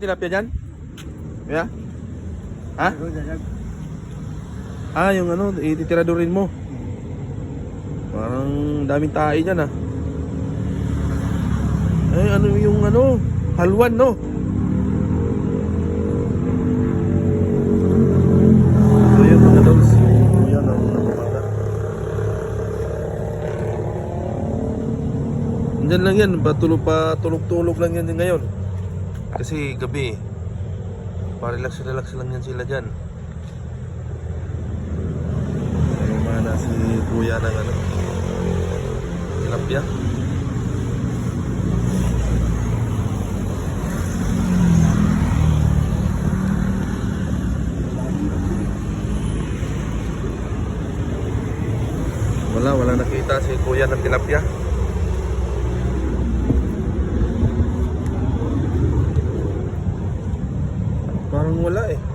Tilapia dyan? Yeah? Ha? Ah, yung ano, ititiradurin mo. Parang daming tae dyan ah. Eh, ano yung ano, halwan no? So yun mga dolls. Yan ang napamata. Andyan lang yan, patulog-tulog lang yan ngayon. Kasi gabi, pa-relax lang yan sila dyan. Mana si kuya ng ano, tilapia. Wala nakita si kuya ng tilapia. Parang wala eh.